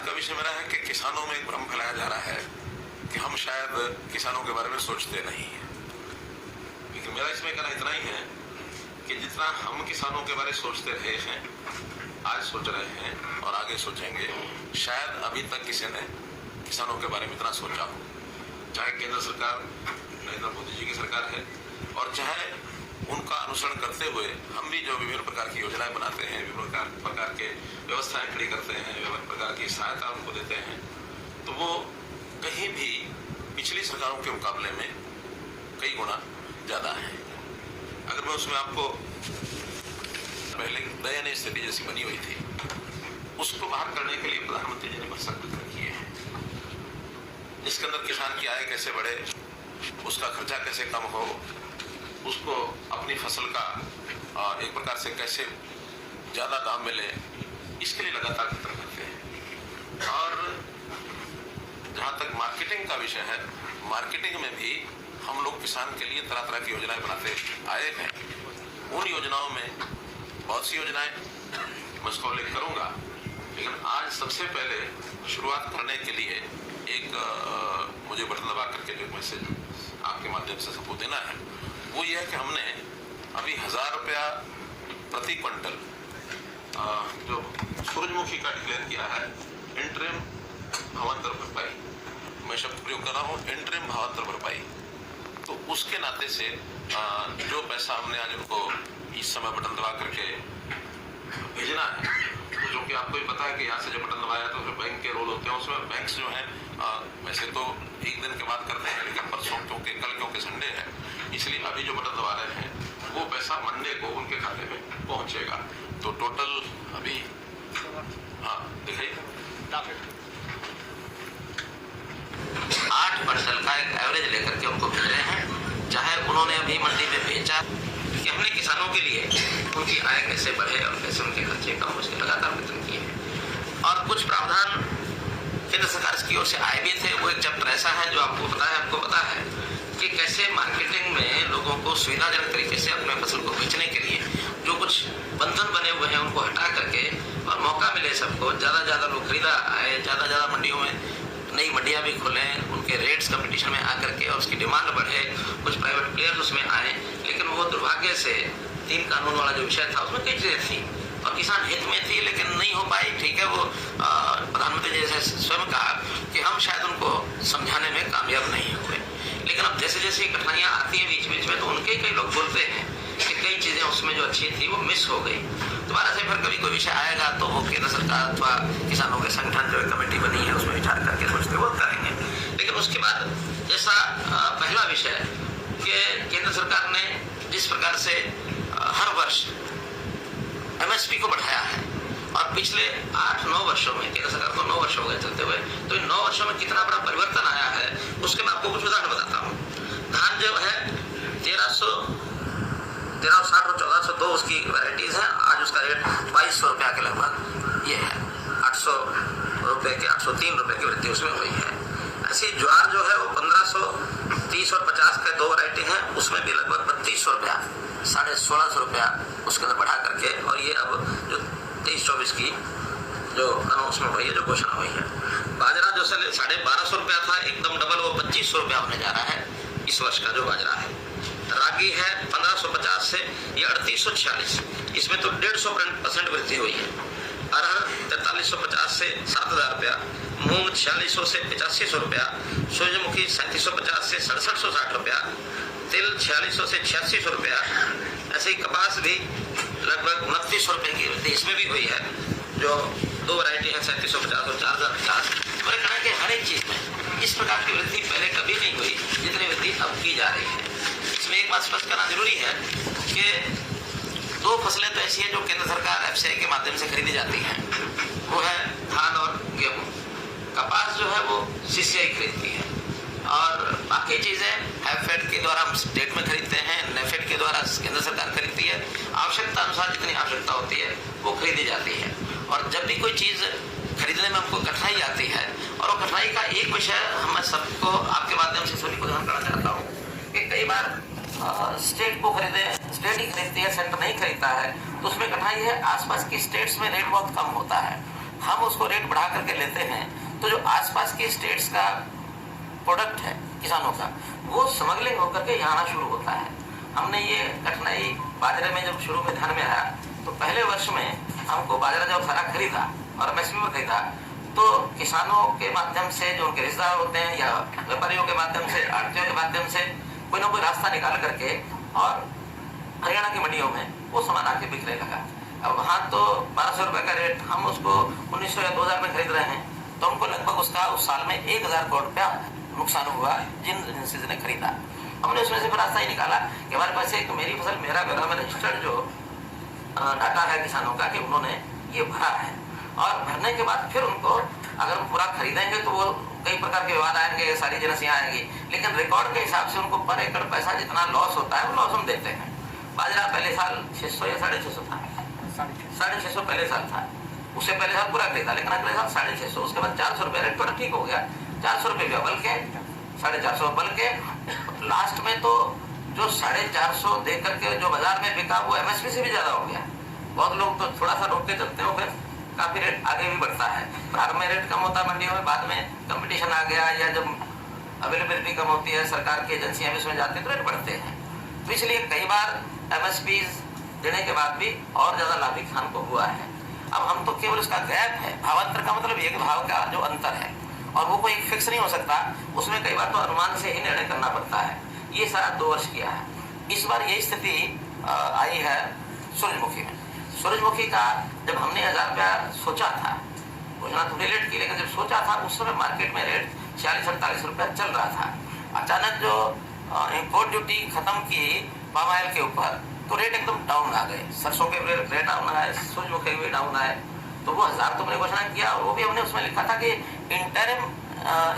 आज का विषय मेरा है कि किसानों में एक भ्रम फैलाया जा रहा है कि हम शायद किसानों के बारे में सोचते नहीं हैं। लेकिन मेरा इसमें कहना इतना ही है कि जितना हम किसानों के बारे में सोचते रहे हैं, आज सोच रहे हैं और आगे सोचेंगे, शायद अभी तक किसी ने किसानों के बारे में इतना सोचा हो। चाहे केंद्र सरकार नरेंद्र मोदी जी की सरकार है और चाहे उनका अनुसरण करते हुए हम भी जो विभिन्न प्रकार की योजनाएं बनाते हैं, विभिन्न प्रकार के व्यवस्थाएं खड़ी करते हैं, विभिन्न प्रकार की सहायता उनको देते हैं, तो वो कहीं भी पिछली सरकारों के मुकाबले में कई गुना ज्यादा है। अगर मैं उसमें आपको पहले दयनीय स्थिति जैसी बनी हुई थी, उसको बाहर करने के लिए प्रधानमंत्री जी ने भरसक वितरण किए हैं, जिसके अंदर किसान की आय कैसे बढ़े, उसका खर्चा कैसे कम हो, उसको अपनी फसल का एक प्रकार से कैसे ज्यादा दाम मिले, इसके लिए लगातार वितरण करते हैं। और जहां तक मार्केटिंग का विषय है, मार्केटिंग में भी हम लोग किसान के लिए तरह तरह की योजनाएं बनाते आए हैं। उन योजनाओं में बहुत सी योजनाएं मैं उसका उल्लेख करूंगा, लेकिन आज सबसे पहले शुरुआत करने के लिए एक मुझे बटन दबा करके जो मैसेज आपके माध्यम से सबको देना है, वो ये है कि हमने अभी 1000 रुपया प्रति क्विंटल जो सूरजमुखी का डिक्लेयर किया है, इंटरिम भावांतर भरपाई, मैं शब्द प्रयोग कर रहा हूँ इंटरिम भावांतर भरपाई, तो उसके नाते से जो पैसा हमने आज उनको इस समय बटन दबा करके भेजना है, तो जो कि आपको भी पता है कि यहाँ से जब बटन दबाया तो फिर बैंक के रोल होते हैं, उसमें बैंक्स जो हैं वैसे तो एक दिन के बाद करते हैं, लेकिन परसों क्योंकि संडे है, इसलिए अभी जो बटन दबा रहे हैं वो पैसा मंडे को उनके खाते में पहुंचेगा। तो टोटल अभी दिखाइए 8% का एक एवरेज लेकर के उनको भेज रहे हैं। चाहे उन्होंने अभी मंडी में बेचा कि हमने किसानों के लिए उनकी आय कैसे बढ़े और कैसे उनके खर्चे कम, उसके लगातार वितरण किए हैं। और कुछ प्रावधान केंद्र सरकार की ओर से आए भी थे। वो एक चैप्टर ऐसा है जो आपको पता है कि कैसे मार्केटिंग में लोगों को सुविधाजनक तरीके से अपने फसल को बेचने के लिए जो कुछ बंधन बने हुए हैं उनको हटा करके और मौका मिले सबको, ज़्यादा लोग खरीदा आए, ज़्यादा मंडियों में नई मंडियां भी खुलें, उनके रेट्स कंपटीशन में आकर के और उसकी डिमांड बढ़े, कुछ प्राइवेट प्लेयर्स उसमें आए। लेकिन वो दुर्भाग्य से 3 कानून वाला जो विषय था उसमें कई चीज़ें थी और किसान हित में थी, लेकिन नहीं हो पाई। ठीक है, वो प्रधानमंत्री जी ने स्वयं कहा कि हम शायद उनको समझाने में कामयाब नहीं हुए, लेकिन अब जैसे जैसे कठिनाइयाँ आती हैं बीच में, तो उनके कई लोग बोलते हैं कि कई चीज़ें उसमें जो अच्छी थी वो मिस हो गई। दोबारा से फिर कभी कोई विषय आएगा तो वो केंद्र सरकार अथवा किसानों के संगठन जो कमेटी बनी है उसमें विचार करके सोचते वो करेंगे। लेकिन उसके बाद जैसा पहला विषय कि केंद्र सरकार ने जिस प्रकार से हर वर्ष MSP को बढ़ाया है और पिछले 8-9 वर्षों में, केंद्र सरकार को 9 वर्ष हो गए चलते हुए, तो इन 9 वर्षों में कितना बड़ा परिवर्तन आया है उसके मैं आपको कुछ उदाहरण बताता हूँ। धान जो है 1360 और 1402 उसकी वैरायटीज हैं, आज उसका रेट 2200 रुपया के लगभग ये है, 800 रुपये के 803 रुपये की वृद्धि उसमें हुई है। ऐसी ज्वार जो है वो 1530 और 50 के 2 वैरायटी हैं, उसमें भी लगभग 3200 रुपया, 1650 रुपया उसके अंदर बढ़ा करके, और ये अब जो 23-24 की जो अनाउंसमेंट हुई है, जो घोषणा हुई है। बाजरा जो 1250 रुपया था, एकदम डबल, वो 2500 रुपया होने जा रहा है इस वर्ष का जो बाजरा है। रागी है 1550 से ये 3846, इसमें तो 150% वृद्धि हुई है। अरहर 4350 से 7000 रुपया, मूंग 4600 से 8500 रुपया, सूरजमुखी 3750 से 6760 रुपया, तिल 4600 से 8600 रुपया। ऐसे ही कपास भी लगभग 2900 रुपये की वृद्धि इसमें भी हुई है, जो 2 वैरायटी है 3750 और 4050। और कहना कि हर एक चीज में इस प्रकार की वृद्धि पहले कभी नहीं हुई जितनी वृद्धि अब की जा रही है। इसमें एक बात स्पष्ट करना जरूरी है कि 2 फसलें तो ऐसी है जो केंद्र सरकार FCI के माध्यम से खरीदी जाती हैं, वो है धान और गेहूं। कपास जो है वो CCI खरीदती है और बाकी चीजें हैफेड के द्वारा हम स्टेट में खरीदते हैं, नेफेड के द्वारा केंद्र सरकार खरीदती है। आवश्यकता अनुसार जितनी आवश्यकता होती है वो खरीदी जाती है। और जब भी कोई चीज खरीदने में हमको कठिनाई आती है, और वो कठिनाई का एक विषय मैं सबको आपके माध्यम से सभी को ध्यान करना चाहता हूँ कि कई बार स्टेट को स्टेट ही खरीदती है, सेंटर नहीं खरीदता है, तो उसमें कठिनाई है। आसपास की स्टेट्स में रेट बहुत कम होता है, हम उसको रेट बढ़ा करके लेते हैं तो जो आसपास के स्टेट्स का प्रोडक्ट है किसानों का वो स्मगलिंग होकर के यहाँ आना शुरू होता है। हमने ये कठिनाई बाजरे में जब शुरू में ध्यान में आया तो पहले वर्ष में हमको बाजरा जब सारा खरीदा और एमएसपी में खरीदा तो किसानों के माध्यम से जो उनके रिश्तेदार होते हैं या व्यापारियों के माध्यम से आड़तियों के माध्यम से कोई ना कोई रास्ता निकाल करके और हरियाणा की मंडियों में वो सामान आके बिकने लगा। अब वहाँ तो 1200 रुपए का रेट हम उसको 1900 या 2000 में खरीद रहे हैं तो हमको लगभग उसका उस साल में 1000 करोड़ रुपया नुकसान हुआ जिन एजेंसीज ने खरीदा। हमने उसमें से रास्ता ही निकाला कि हमारे पास एक मेरी फसल मेरा ब्यौरा में रजिस्टर्ड जो डाटा है किसानों का कि उन्होंने ये भरा है और भरने के बाद फिर उनको अगर हम पूरा खरीदेंगे तो वो कई प्रकार के विवाद आएंगे, सारी एजेंसियां आएंगी, लेकिन रिकॉर्ड के हिसाब से उनको पर एकड़ पैसा जितना लॉस होता है वो लॉस हम देते हैं। बाजरा पहले साल 600 या 650 था, 650 पहले साल था, उससे पहले साल पूरा खरीदा लेकिन अगले साल 650, उसके बाद 400 रुपये रेट थोड़ा ठीक हो गया, 400 रुपये बल्कि 450 बल्कि लास्ट में तो जो 450 दे करके जो बाजार में बिका वो एमएसपी से भी ज्यादा हो गया। बहुत लोग तो थोड़ा सा रोक के चलते हो, फिर काफी रेट आगे भी बढ़ता है। प्रारंभ में रेट कम होता है मंडियों में, बाद में कंपटीशन आ गया या जब अवेलेबिलिटी कम होती है, सरकार की एजेंसियां भी उसमें जाती है तो रेट बढ़ते हैं। तो इसलिए कई बार एमएसपी देने के बाद भी और ज्यादा लाभ किसान को हुआ है। अब हम तो केवल उसका गैप है, भावांतर का मतलब ये कि भाव का जो अंतर है और वो कोई फिक्स नहीं हो सकता, उसमें कई बार तो अनुमान से ही निर्णय करना पड़ता है। ये सारा 2 वर्ष किया है। इस बार यही स्थिति आई है सूरजमुखी में। सूरजमुखी का जब हमने 1000 रुपया सोचा था, घोषणा तो रिलेट की, लेकिन जब सोचा था उस समय मार्केट में रेट 46-48 रुपया चल रहा था। अचानक जो इंपोर्ट ड्यूटी खत्म की पाम ऑयल के ऊपर तो रेट एकदम डाउन आ गए, सरसों के रेट डाउन आए, सूरजमुखी भी डाउन आए। तो वो 1000 तो हमने घोषणा किया और वो भी हमने उसमें लिखा था कि इंटरिम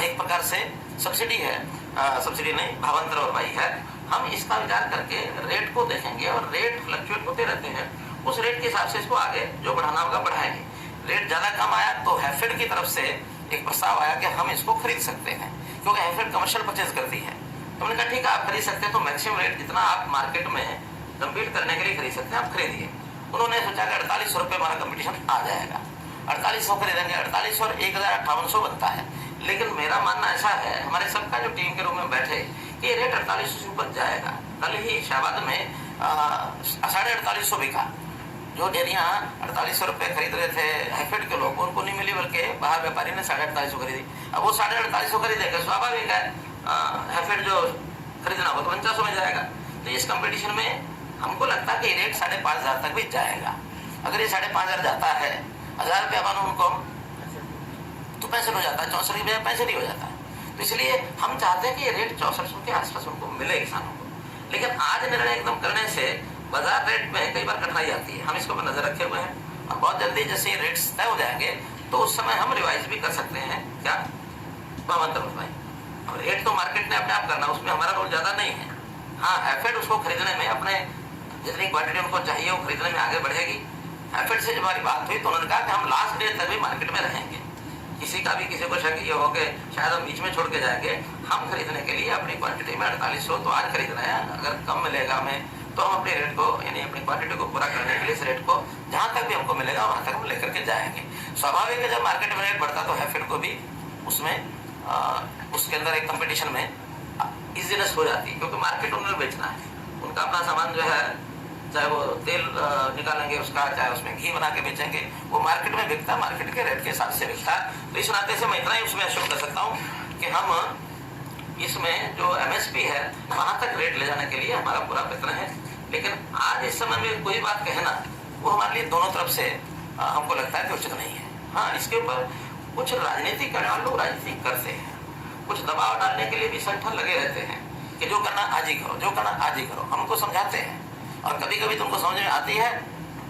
एक प्रकार से सब्सिडी है, सब्सिडी नहीं भावांतर और भाई है। हम इसका विचार करके रेट को देखेंगे और रेट फ्लक्चुएट होते रहते हैं, उस रेट के हिसाब से इसको आगे जो बढ़ाना होगा बढ़ाएंगे। रेट ज्यादा कम आया तो हैफेड की तरफ से एक प्रस्ताव आया कि हम इसको खरीद सकते हैं क्योंकि हैफेड कमर्शियल परचेज करती है। तो हमने कहा ठीक है आप खरीद सकते हैं, तो मैक्सिमम रेट जितना आप मार्केट में कम्पीट करने के लिए खरीद सकते हैं आप खरीदिए। उन्होंने सोचा कि 4800 रुपये हमारा कंपटीशन आ जाएगा, 4800 खरीदेंगे, 4800 और 1500 बनता है। लेकिन मेरा मानना ऐसा है, हमारे सबका जो टीम के रूप में बैठे कि ये रेट 4800 से ऊपर जाएगा। कल ही शाहबाद में 4850 बिका, जो डेयरियां 4800 रुपये खरीद रहे थे हैफेड के लोग, उनको नहीं मिली, बल्कि बाहर व्यापारी ने 4850 खरीदी। अब वो 4850 खरीदेगा, स्वाभाविक है हैफेड जो खरीदना हो तो 4900 में जाएगा। तो इस कंपटीशन में हमको लगता है कि रेट 5500 तक भी जाएगा। अगर ये 5500 जाता है, 1000 रुपया मानो उनको तो 65 हो जाता है, 64 की बजाय 65 हो जाता है। तो इसलिए हम चाहते हैं कि ये रेट 6400 के आसपास उनको मिले किसानों को। लेकिन आज निर्णय एकदम करने से बाजार रेट में कई बार कठिनाई आती है, हम इसको पर नजर रखे हुए हैं और बहुत जल्दी जैसे ये रेट्स तय हो जाएंगे तो उस समय हम रिवाइज भी कर सकते हैं। क्या भावांतर भाई, और रेट तो मार्केट ने अपने आप करना, उसमें हमारा रोल ज्यादा नहीं है। हाँ हैफेड उसको खरीदने में अपने जितनी क्वांटिटी उनको चाहिए वो खरीदने में आगे बढ़ेगी। हैफेड से जब हमारी बात हुई तो उन्होंने कहा कि हम लास्ट डे तक भी मार्केट में रहेंगे, किसी का भी किसी को शक ये हो कि शायद हम बीच में छोड़ के जाएंगे। हम खरीदने के लिए अपनी क्वांटिटी में 4800 तो आज खरीद रहे हैं, अगर कम मिलेगा हमें तो हम अपने रेट को यानी अपनी क्वांटिटी को पूरा करने के लिए इस रेट को जहां तक भी हमको मिलेगा वहां तक हम लेकर के जाएंगे। स्वाभाविक है जब मार्केट में रेट बढ़ता तो हैफेड को भी उसमें उसके अंदर एक कंपटीशन में इजीनेस हो जाती है, क्योंकि मार्केट उन्होंने बेचना है, उनका अपना सामान जो है चाहे वो तेल निकालेंगे उसका, चाहे उसमें घी बना के बेचेंगे, वो मार्केट में बिकता है, मार्केट के रेट के हिसाब से बिकता है। तो इस नाते से मैं इतना ही उसमें अश्योर कर सकता हूँ कि हम इसमें जो एमएसपी है वहां तक रेट ले जाने के लिए हमारा पूरा प्रयत्न है। लेकिन आज इस समय में कोई बात कहना वो हमारे लिए दोनों तरफ से हमको लगता है कि उचित नहीं है। हाँ इसके ऊपर कुछ राजनीति करना, लोग राजनीति करते हैं, कुछ दबाव डालने के लिए भी संगठन लगे रहते हैं कि जो करना आज ही करो, जो करना आज ही करो। हम उनको समझाते हैं और कभी कभी तुमको समझ में आती है।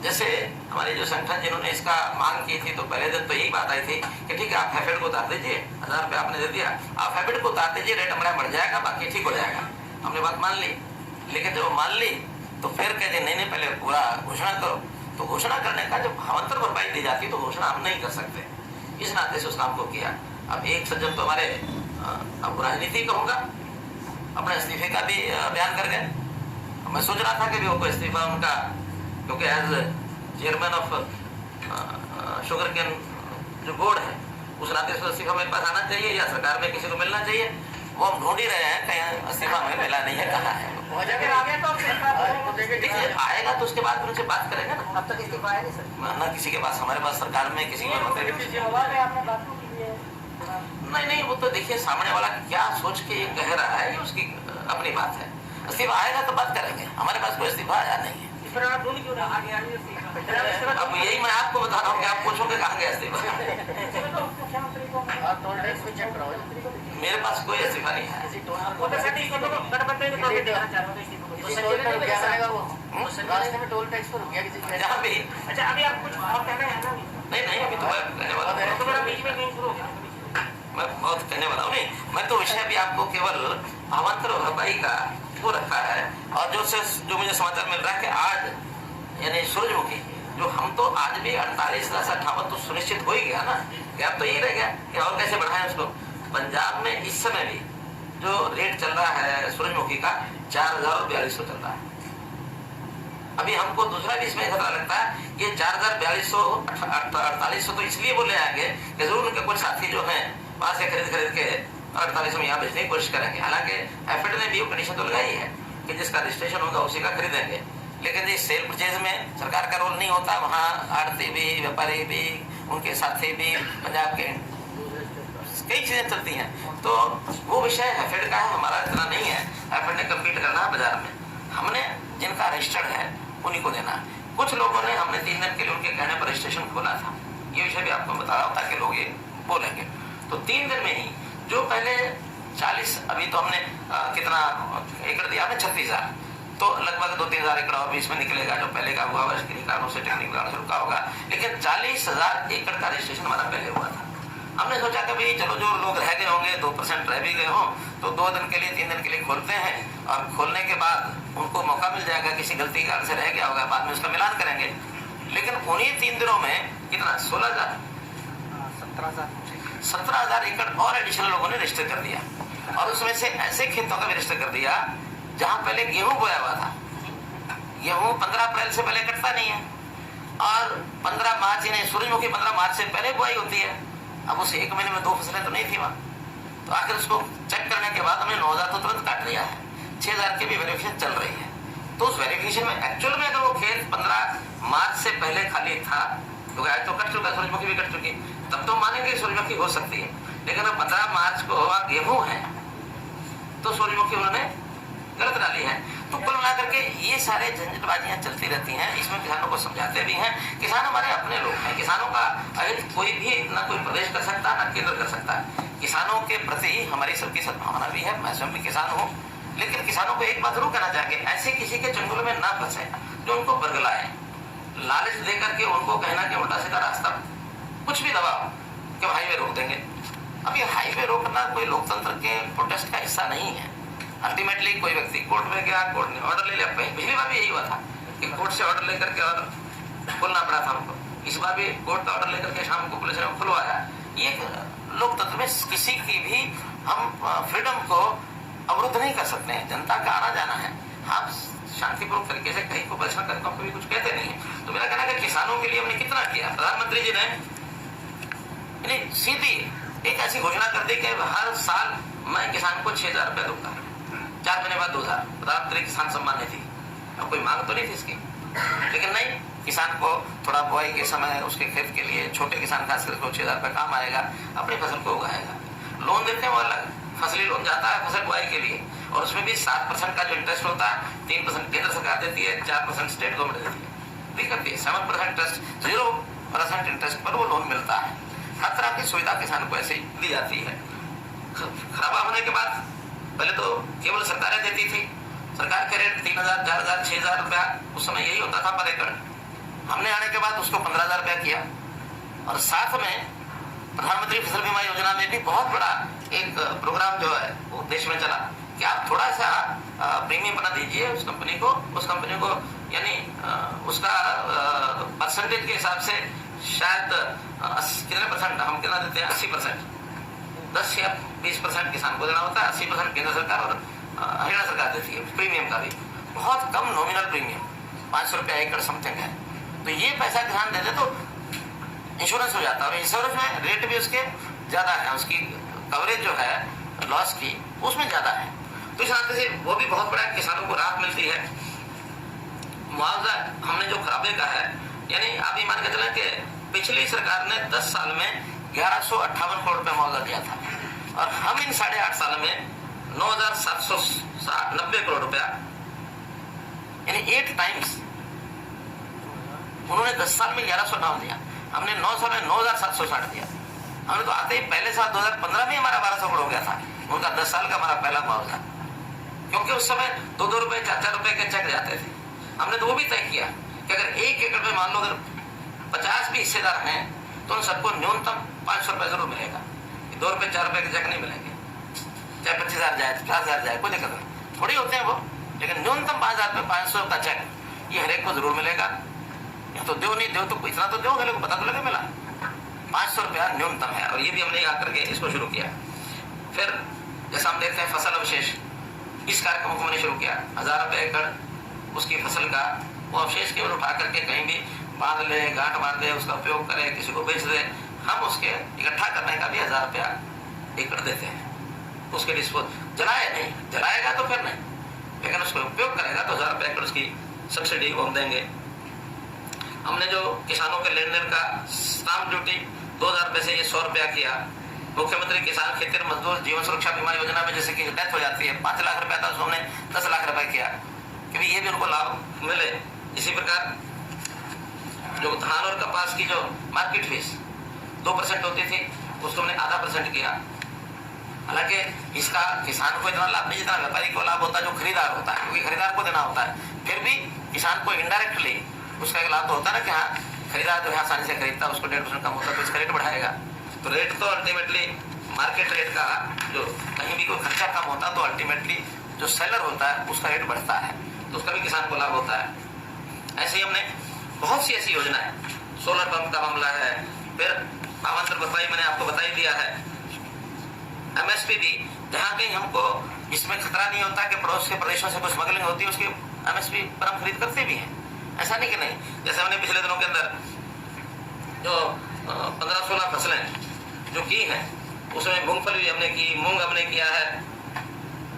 जैसे हमारे जो संगठन जिन्होंने इसका मांग की थी तो पहले दिन तो यही बात आई थी कि ठीक है आप हैफेड को उतार दीजिए, 1000 रुपये आपने दे दिया, आप हैफेड को उतार दीजिए, रेट हमारा बढ़ जाएगा, बाकी ठीक हो जाएगा। हमने बात मान ली, लेकिन जब मान ली तो फिर कहते नहीं पहले पूरा घोषणा करो। तो घोषणा करने का जब भावांतर भरपाई दी जाती तो घोषणा हम नहीं कर सकते, इस नाते से उस काम को किया। अब एक सज्जन तो हमारे अब राजनीति कहूँगा अपने इस्तीफे का भी बयान कर गए। मैं सोच रहा था कि भी वो कोई इस्तीफा उनका, क्योंकि as chairman of sugar cane जो बोर्ड है उस नाते से इस्तीफा मेरे पास आना चाहिए या सरकार में किसी को मिलना चाहिए, वो हम ढूंढ ही रहे हैं, कहीं इस्तीफा हमें मिला नहीं है, कहाँ है। देखिए आएगा तो उसके बाद उनसे बात करेंगे ना। अब तक इस्तीफा आया नहीं सर? ना किसी के पास, हमारे पास सरकार में किसी के नहीं, वो तो देखिए सामने वाला क्या सोच के ये कह रहा है, ये उसकी अपनी बात है। इस्तीफा आएगा तो बात करेंगे, हमारे पास कोई इस्तीफा आया नहीं है। अब यही मैं आपको बता रहा हूँ कि आप पूछोगे कहाँ गया इस्तीफा। मेरे पास कोई इस्तीफा नहीं है। जहाँ भी अच्छा अभी आप कुछ और कहना है ना? नहीं, अभी तो मैं कहने वाला हूँ, मैं बहुत कहने वाला हूँ। नहीं, मैं तो विषय भी आपको केवल भावांतर और भरपाई का वो रखा है। और जो मुझे समाचार मिल रहा है कि आज यानी सूरजमुखी जो हम तो आज भी 48,58 तो सुनिश्चित हो ही गया ना, कि अब तो यही रह गया कि और कैसे बढ़ाएं उसको। पंजाब में इस समय भी जो रेट चल रहा है सूरजमुखी का 4,4200 चल रहा है। अभी हमको दूसरा भी इसमें खतरा लगता है कि 4,4200 4800 तो इसलिए बोले आगे कि जरूर उनके कुछ साथी जो हैं वहां से खरीद के 4800 में यहाँ बेचने की कोशिश करेंगे। हालांकि एफएड ने भी वो कंडीशन तो लगाई है कि जिसका रजिस्ट्रेशन होगा उसी का खरीदेंगे, लेकिन इस सेल परचेज में सरकार का रोल नहीं होता। वहाँ आड़ती भी, व्यापारी भी, उनके साथी भी, पंजाब के कई चीजें चलती हैं। तो वो विषय एफएड का है, हमारा इतना नहीं है। एफएड ने कम्पीट करना है बाजार में, हमने जिनका रजिस्टर्ड है उन्हीं को देना। कुछ लोगों ने हमने 3 दिन के लिए उनके कहने पर रजिस्ट्रेशन खोला था, ये विषय भी आपको बता रहा हूँ ताकि लोग ये बोलेंगे। तो 3 दिन में ही जो पहले 40, अभी तो हमने कितना एकड़ दिया हमने 36,000, तो लगभग 2-3 हजार एकड़ और भी इसमें निकलेगा जो पहले का हुआ, उसके कारणों से टेक्निकल कारणों से रुका होगा। लेकिन 40,000 एकड़ का रजिस्ट्रेशन हमारा पहले हुआ था। हमने सोचा कि भाई चलो जो लोग रह गए होंगे 2% रह भी गए हों तो 2 दिन के लिए 3 दिन के लिए खोलते हैं, और खोलने के बाद उनको मौका मिल जाएगा, किसी गलती के कारण से रह गया होगा बाद में उसका मिलान करेंगे। लेकिन उन्हीं 3 दिनों में कितना 16,000 17,000 एकड़ और एडिशनल लोगों ने रजिस्टर कर दिया। और उसमें से ऐसे खेतों का भी रजिस्टर कर दिया जहां पहले गेहूं बोया हुआ था। गेहूं 15 अप्रैल से पहले कटता नहीं है, और 15 मार्च यानी सूरजमुखी 15 मार्च से पहले बुआई होती है। अब उस 1 महीने में 2 फसलें तो नहीं थी वहां, तो आखिर उसको चेक करने के बाद हमने 9,000 तो तुरंत काट लिया है, 6,000 की भी वेरिफिकेशन चल रही है। तो उस वेरिफिकेशन में एक्चुअल में अगर वो खेत 15 मार्च से पहले खाली था, क्योंकि आज तो कट चुका, सूरजमुखी भी कट चुकी, तब तो मानेंगे सूरजमुखी हो सकती है। लेकिन अब 15 मार्च को गेहूं है तो सूरजमुखी उन्होंने गलत डाली है। तो कुल मिलाकर के ये सारे झंझटबाजियां चलती रहती हैं। इसमें किसानों को समझाते भी हैं, किसान हमारे अपने लोग हैं, किसानों का अहित कोई भी ना कोई प्रदेश कर सकता ना केंद्र कर सकता है। किसानों के प्रति हमारी सबकी सद्भावना भी है, मैं स्वयं भी किसान हूँ। लेकिन किसानों को एक बात जरूर कहना चाहेंगे, ऐसे किसी के चंगुल में ना फंसे जो उनको बरगलाए, लालच दे करके उनको कहना कि उल्टा सीधा रास्ता कुछ भी दबाओ कि हाईवे रोक देंगे। अब ये हाईवे रोकना कोई लोकतंत्र के प्रोटेस्ट का हिस्सा नहीं है। अल्टीमेटली कोई व्यक्ति कोर्ट में गया, कोर्ट ने ऑर्डर ले लिया। पिछली बार भी यही हुआ था कि कोर्ट से ऑर्डर लेकर के और खुलना पड़ा था हमको। इस बार भी कोर्ट का ऑर्डर लेकर के शाम को पुलिस ने खुलवाया। ये लोकतंत्र में किसी की भी हम फ्रीडम को अवरुद्ध नहीं कर सकते हैं। जनता का आना जाना है, आप शांतिपूर्वक तरीके से कहीं को परेशान करके हम कभी कुछ कहते नहीं है। तो मेरा कहना है कि किसानों के लिए हमने कितना किया। प्रधानमंत्री जी ने सीधी एक ऐसी घोषणा कर दी कि हर साल मैं किसान को 6,000 रुपया दूंगा, 4 महीने बाद 2,000। प्रधानमंत्री किसान सम्मान निधि, अब कोई मांग तो नहीं थी इसकी, लेकिन नहीं, किसान को थोड़ा बुआई के समय उसके खेत के लिए, छोटे किसान खास करके 6,000 रुपया काम आएगा, अपनी फसल को उगाएगा। लोन देते हैं वो अलग, फसली लोन जाता है फसल बुआई के लिए, और उसमें भी 7% का जो इंटरेस्ट होता है, 3% केंद्र सरकार देती है, 4% स्टेट गवर्नमेंट देती है, भी करती है। 7% इंटरेस्ट, 0% इंटरेस्ट पर वो लोन मिलता है। हर तरह की सुविधा किसान को ऐसे दी जाती है। खराबा होने के बाद पहले तो केवल सरकारें देती थी, सरकार के रेट 3,000, 4,000, 6,000 रुपया उस समय यही होता था पर एकड़। हमने आने के बाद उसको 15,000 रुपया किया, और साथ में प्रधानमंत्री फसल बीमा योजना में भी बहुत बड़ा एक प्रोग्राम जो है वो देश में चला कि आप थोड़ा सा प्रीमियम बना दीजिए उस कंपनी को, यानी उसका परसेंटेज के हिसाब से शायद कितने परसेंट हम कितना देते हैं, 80%, 10 या 20% किसान को देना होता है, 80% केंद्र सरकार और हरियाणा सरकार देती है। प्रीमियम का भी बहुत कम नॉमिनल प्रीमियम 500 रुपया एकड़ समथिंग है। तो ये पैसा किसान दे दे तो इंश्योरेंस हो जाता है, और इंश्योरेंस में रेट भी उसके ज़्यादा है, उसकी कवरेज जो है लॉस की उसमें ज़्यादा है। तो इस नाते से वो भी बहुत बड़ा किसानों को राहत मिलती है। मुआवजा हमने जो खराबे का है, यानी आप ये मान के चलें कि पिछली सरकार ने 10 साल में 1158 करोड़ रुपया मुआवजा दिया था, और हम इन 8.5 साल में 9,790 करोड़ रुपया, यानी 8 टाइम्स। उन्होंने 10 साल में 1109 दिया, हमने 9 साल में 9,760 दिया। हमने तो आते ही पहले साल 2015 में हमारा 1200 करोड़ हो गया था, उनका 10 साल का हमारा पहला मुआवजा, क्योंकि उस समय 2-2 रुपए 4-4 रुपए के चेक जाते थे। हमने तो वो भी तय किया कि अगर 1 एकड़ में मान लो अगर 50 भी हिस्सेदार हैं तो उन सबको न्यूनतम 500 रुपए जरूर मिलेगा, 2 रुपए 4 रुपए के चेक नहीं मिलेंगे, चाहे 25,000 जाए 50,000 जाए, कोई दिक्कत नहीं, थोड़ी होते हैं वो, लेकिन न्यूनतम 5,000 रुपए 500 का चेक ये हर एक को जरूर मिलेगा। या तो दो नहीं दो तो इतना तो दो, को पता तो लगे मिला, 500 रुपया न्यूनतम है। और ये भी हमने आकर के इसको शुरू किया। फिर जैसा हम देखते हैं फसल अवशेष, इस कार्यक्रम को मैंने शुरू किया, 1,000 रुपए एकड़ उसकी फसल का वो अवशेष केवल उठा करके कहीं भी बांध ले, गांठ बांध दे, उसका उपयोग करे, किसी को बेच दे, हम उसके इकट्ठा करने का भी 1,000 रुपया एकड़ देते हैं। उसके डिस्पोज जलाए नहीं, जलाएगा तो फिर नहीं, लेकिन उसको उपयोग करेगा तो 1,000 रुपये एकड़ उसकी सब्सिडी वो हम देंगे। हमने जो किसानों के लेन देन का स्टाम्प ड्यूटी 2,000 रुपये से ये 100 रुपया किया। मुख्यमंत्री किसान खेतीहर मजदूर जीवन सुरक्षा बीमा योजना में जैसे कि डेथ हो जाती है 5 लाख रुपया था, उसको हमने 10 लाख रुपए किया कि भी ये भी उनको लाभ मिले। इसी प्रकार जो धान और कपास की जो मार्केट फीस 2% होती थी, उसको हमने 0.5% किया। हालांकि इसका किसान को इतना लाभ नहीं जितना व्यापारी को लाभ होता है, जो खरीदार होता है, क्योंकि खरीदार को देना होता है। फिर भी किसान को इनडायरेक्टली उसका एक लाभ तो होता है ना कि हाँ खरीदार जो है आसानी से खरीदता है, उसको 1.5% कम होता है तो इसका रेट बढ़ाएगा। तो रेट तो अल्टीमेटली मार्केट रेट का, जो कहीं भी कोई खर्चा कम होता है तो अल्टीमेटली जो सेलर होता है उसका रेट बढ़ता है, तो उसका भी किसान को लाभ होता है। ऐसे ही हमने बहुत सी ऐसी योजनाएं, सोलर पंप का मामला है, फिर पावंतर भरपाई मैंने आपको बता ही दिया है, MSP भी जहाँ कहीं हमको इसमें खतरा नहीं होता कि पड़ोस के प्रदेशों से कुछ स्मगलिंग होती है, उसकी MSP पर हम खरीद करते भी हैं, ऐसा नहीं कि नहीं। जैसे हमने पिछले दिनों के अंदर जो 15-16 फसलें जो की हैं, उसमें मूंगफली भी हमने की, मूंग हमने किया है,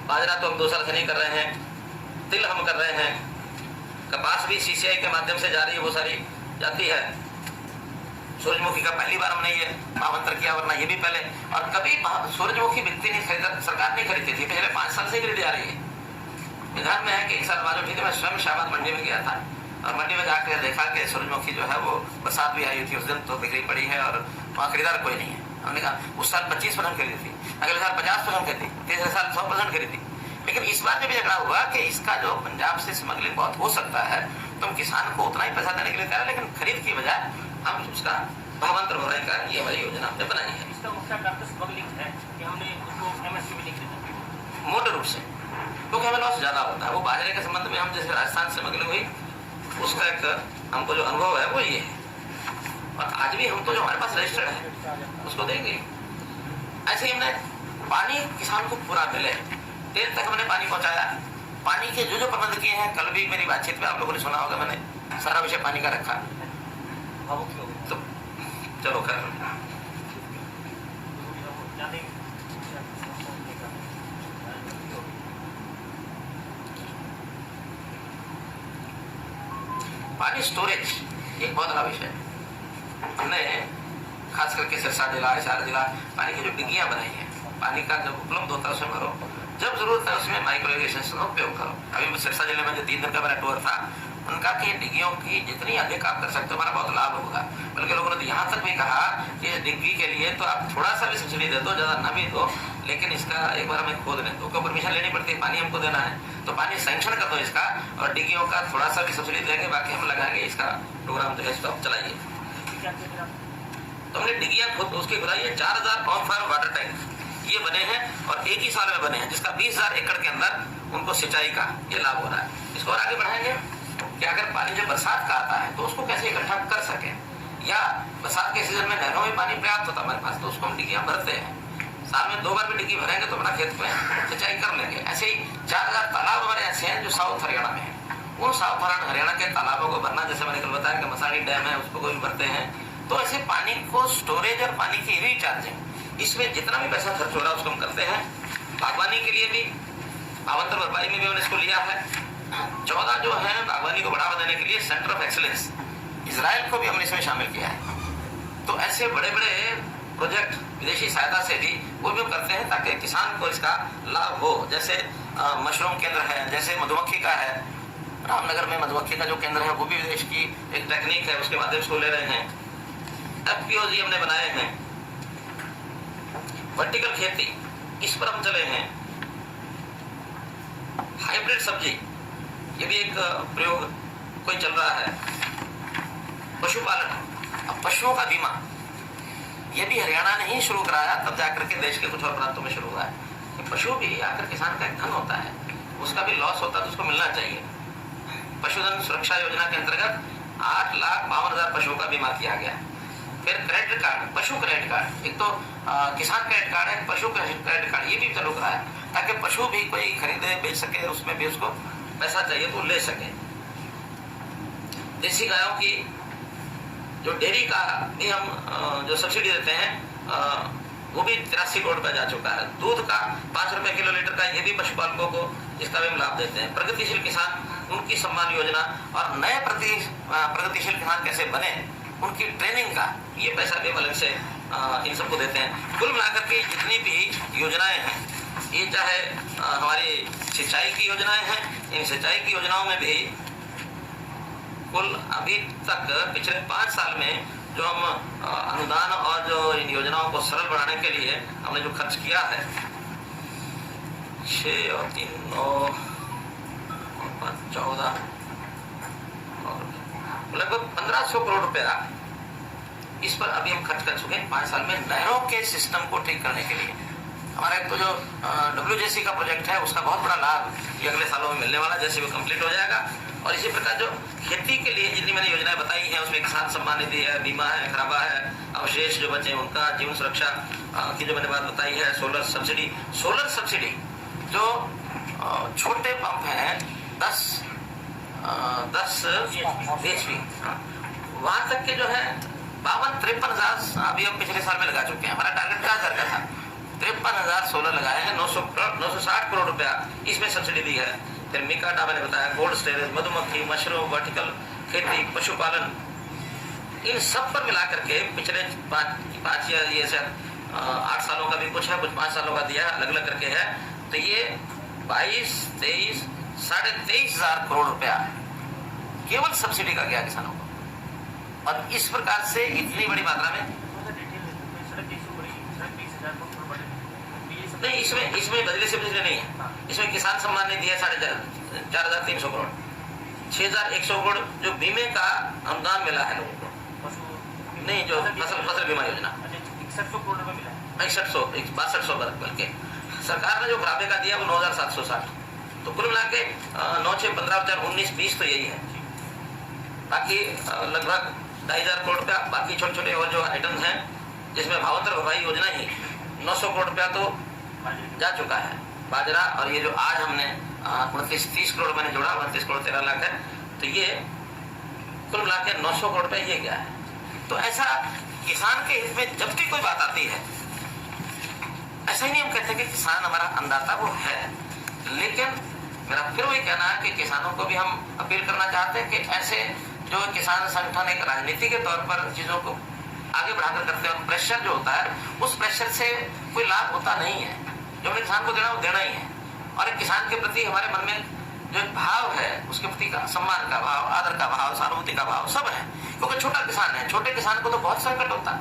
बाजरा तो हम 2 साल से नहीं कर रहे हैं, तिल हम कर रहे हैं, कपास भी CCI के माध्यम से जा रही है, वो सारी जाती है। सूरजमुखी का पहली बार हमने ये पावंतर किया, वरना ये भी पहले और कभी सूरजमुखी बिकती नहीं, खरीद सरकार नहीं खरीदती थी, पिछले 5 साल से खरीदी जा रही है। ध्यान में है कि एक साल मालूम थी, मैं स्वयं शाहबाद मंडी में गया था और मंडी में जाकर देखा कि सूरजमुखी जो है वो बरसात भी आई थी उस दिन, तो बिक्री पड़ी है और वहाँ खरीदार कोई नहीं है। हमने कहा उस साल 25% खरीदी थी, अगले साल 50% खरीदी, तीसरे साल 100% खरीदी। लेकिन इस बार जब झगड़ा हुआ कि इसका जो पंजाब से स्मगलिंग बहुत हो सकता है, तो हम किसान को उतना ही पैसा देने के लिए तैयार, लेकिन खरीद की बजाय हम उसका भावांतर भराई का ये हमारी योजना हमने बनाई है। इसका मुख्य कारण स्मगलिंग है कि हमने उसको MSP में नहीं खरीदा, मोटे रूप से, क्योंकि हमें लॉस ज्यादा होता है। वो बाजरे के संबंध में हम जैसे राजस्थान से स्मगलिंग हुई, उसका एक हमको जो अनुभव है वो ये है, और आज भी हम तो जो हमारे पास रजिस्टर्ड है उसको देंगे। ऐसे ही हमने पानी किसान को पूरा मिले, तेल तक हमने पानी पहुंचाया। पानी के जो जो प्रबंध किए हैं, कल भी मेरी बातचीत में आप लोगों ने सुना होगा, मैंने सारा विषय पानी का रखा। तो चलो कर पानी स्टोरेज एक बहुत बड़ा विषय है। हमने खास करके सिरसा जिला, हिसार जिला पानी की जो डिग्गियां बनाई हैं, पानी का जब उपलब्ध होता है उसमें भरो, जब जरूरत है उसमें माइक्रो इरिगेशन का उपयोग करो। अभी सिरसा जिले में जो 3 दिन का मेरा टूर था, उनका कि डिग्गियों की जितनी अधिक आप कर सकते हो हमारा बहुत लाभ होगा। बल्कि लोगों ने तो यहाँ तक भी कहा कि इस डिग्गी के लिए तो आप थोड़ा सा भी सब्सिडी दे दो, ज़्यादा ना भी दो, लेकिन इसका एक बार हमें खोद लें, तो परमिशन लेनी पड़ती है, पानी हमको देना है, तो पानी सैंक्शन कर दो इसका, और डिग्गियों का थोड़ा सा भी सब्सिडी देंगे, बाकी हम लगाएंगे। इसका प्रोग्राम जो है स्टॉप चलाइए। तो हमने डिग्गियाँ खुद उसकी बनाई है, 4,000 ऑन फार्म वाटर टैंक ये बने हैं और एक ही साल में बने हैं, जिसका 20,000 एकड़ के अंदर उनको सिंचाई का ये लाभ हो रहा है। इसको और आगे बढ़ाएंगे कि अगर पानी जब बरसात का आता है तो उसको कैसे इकट्ठा कर सके, या बरसात के सीजन में नहरों में पानी पर्याप्त होता है हमारे पास, तो उसको हम डिग्गियाँ भरते हैं। साल में 2 बार भी डिग्गी भरेंगे तो अपना खेत में सिंचाई कर लेंगे। ऐसे ही 4,000 तालाब हमारे ऐसे हैं जो साउथ हरियाणा में है। उन साउथ हरियाणा के तालाबों को भरना, जैसे मैंने कल बताया कि मसाड़ी डैम है उसको भी भरते हैं, तो ऐसे पानी को स्टोरेज और पानी की रिचार्जिंग, इसमें जितना भी पैसा खर्च हो रहा है उसको हम करते हैं। बागवानी के लिए भी आवंतर भरपाई में भी हमने इसको लिया है। 14 जो है बागवानी को बढ़ावा देने के लिए सेंटर ऑफ एक्सीलेंस इजराइल को भी हमने इसमें शामिल किया है। तो ऐसे बड़े बड़े प्रोजेक्ट विदेशी सहायता से भी वो भी करते हैं ताकि किसान को इसका लाभ हो। जैसे मशरूम केंद्र है, जैसे मधुमक्खी का है, रामनगर में मधुमक्खी का जो केंद्र है वो भी विदेश की एक टेक्निक है, उसके माध्यम से वो ले रहे हैं। FPOG हमने बनाए हैं। वर्टिकल खेती, इस पर हम चले हैं। हाइब्रिड सब्जी, ये भी एक प्रयोग कोई चल रहा है। पशुपालन, अब पशुओं का बीमा, ये भी हरियाणा ने ही शुरू कराया, तब जाकर के देश के कुछ और प्रांतों में शुरू हुआ है। पशु भी आखिर किसान का एक धन होता है, उसका भी लॉस होता है तो उसको मिलना चाहिए। पशुधन सुरक्षा योजना के अंतर्गत 8,52,000 पशुओं का बीमा किया गया। फिर क्रेडिट कार्ड, पशु क्रेडिट कार्ड, एक तो किसान क्रेडिट कार्ड है, पशु क्रेडिट कार्ड, ये भी चालू कराया ताकि पशु भी कोई खरीदे बेच सके, उसमें भी उसको पैसा चाहिए तो ले सके। देसी गायों की जो डेयरी का भी हम जो सब्सिडी देते हैं वो भी 83 करोड़ रुपया जा चुका है। दूध का 5 रुपए किलो लीटर का, ये भी पशुपालकों को इसका भी हम लाभ देते हैं। प्रगतिशील किसान, उनकी सम्मान योजना और नए प्रगतिशील किसान कैसे बने, उनकी ट्रेनिंग का ये पैसा भी अलग से इन सबको देते हैं। कुल मिलाकर के जितनी भी योजनाएं हैं, ये चाहे हमारी सिंचाई की योजनाएं हैं, इन सिंचाई की योजनाओं में भी कुल अभी तक पिछले 5 साल में जो हम अनुदान और जो इन योजनाओं को सरल बनाने के लिए हमने जो खर्च किया है, 6 और 3 9 और 5 14 और लगभग 1500 करोड़ रुपया इस पर अभी हम खर्च कर चुके हैं 5 साल में, नहरों के सिस्टम को ठीक करने के लिए। हमारा एक तो जो WJC का प्रोजेक्ट है, उसका बहुत बड़ा लाभ ये अगले सालों में मिलने वाला, जैसे वो कंप्लीट हो जाएगा। और इसी प्रकार जो खेती के लिए जितनी मैंने योजनाएं बताई हैं, उसमें किसान सम्मान निधि है, बीमा है, खराबा है, अवशेष जो बचे उनका, जीवन सुरक्षा की जो मैंने बात बताई है, सोलर सब्सिडी जो छोटे पंप हैं 10 HP, वहां तक के जो है 52-53 हजार अभी हम पिछले साल में लगा चुके हैं। हमारा टारगेट 4,000 का था, 53,000 सोलर लगाए हैं। 960 करोड़ रुपया इसमें सब्सिडी दी है। फिर मिकाडा मैंने बताया, कोल्ड स्टोरेज, मधुमक्खी, मशरूम, वर्टिकल खेती, पशुपालन, इन सब पर मिलाकर के पिछले 5 या ये 8 सालों का भी कुछ है, कुछ 5 सालों का दिया, अलग अलग करके है। तो ये 22, 23, 23,500 करोड़ रुपया केवल सब्सिडी का गया किसानों को। और इस प्रकार से इतनी बड़ी मात्रा में नहीं, इसमें बदली से नहीं है। इसमें किसान सम्मान निधि है 4,300 करोड़, 6,100 करोड़ जो बीमे का अनुदान मिला है लोगों को, नहीं जो फसल बीमा योजना 61,62 बल्कि सरकार ने जो खराबे का दिया वो 9,760। तो कुल मिला के 9, 6, 15, 19, 20 तो यही है। बाकी लगभग 2,500 करोड़ रुपया बाकी छोटे छोटे और जो आइटम्स हैं, जिसमें भावांतर भरपाई योजना ही 900 करोड़ रुपया तो जा चुका है। बाजरा और ये जो आज हमने 29-30 करोड़ मैंने जोड़ा, 29 करोड़ 13 लाख है, तो ये कुल मिला के 900 करोड़ रुपया ये गया है। तो ऐसा किसान के हित में जब भी कोई बात आती है, ऐसा ही नहीं हम कहते कि किसान हमारा अन्नदाता, वो है, लेकिन मेरा फिर वही कहना है कि किसानों को भी हम अपील करना चाहते हैं कि ऐसे जो किसान संगठन एक राजनीति के तौर पर चीजों को आगे बढ़ाकर करते हैं, और प्रेशर जो होता है उस प्रेशर से कोई लाभ होता नहीं है। जो हमने किसान को देना वो देना ही है। और एक किसान के प्रति हमारे मन में जो एक भाव है, उसके प्रति का सम्मान का भाव, आदर का भाव, सहानुभूति का भाव सब है। क्योंकि छोटा किसान है, छोटे किसान को तो बहुत संकट होता है।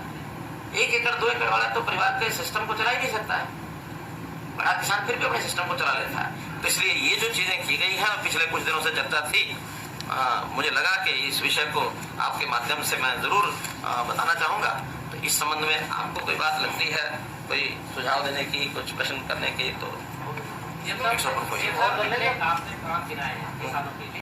1 एकड़ 2 एकड़ वाला तो परिवार के सिस्टम को चला ही नहीं सकता है, बड़ा किसान फिर भी अपने सिस्टम को चला लेता है। तो इसलिए ये जो चीजें की गई है, पिछले कुछ दिनों से चर्चा थी, मुझे लगा कि इस विषय को आपके माध्यम से मैं जरूर बताना चाहूंगा। तो इस संबंध में आपको कोई बात लगती है, कोई सुझाव देने की, कुछ प्रश्न करने की, तो आपने काम किया है किसानों के लिए।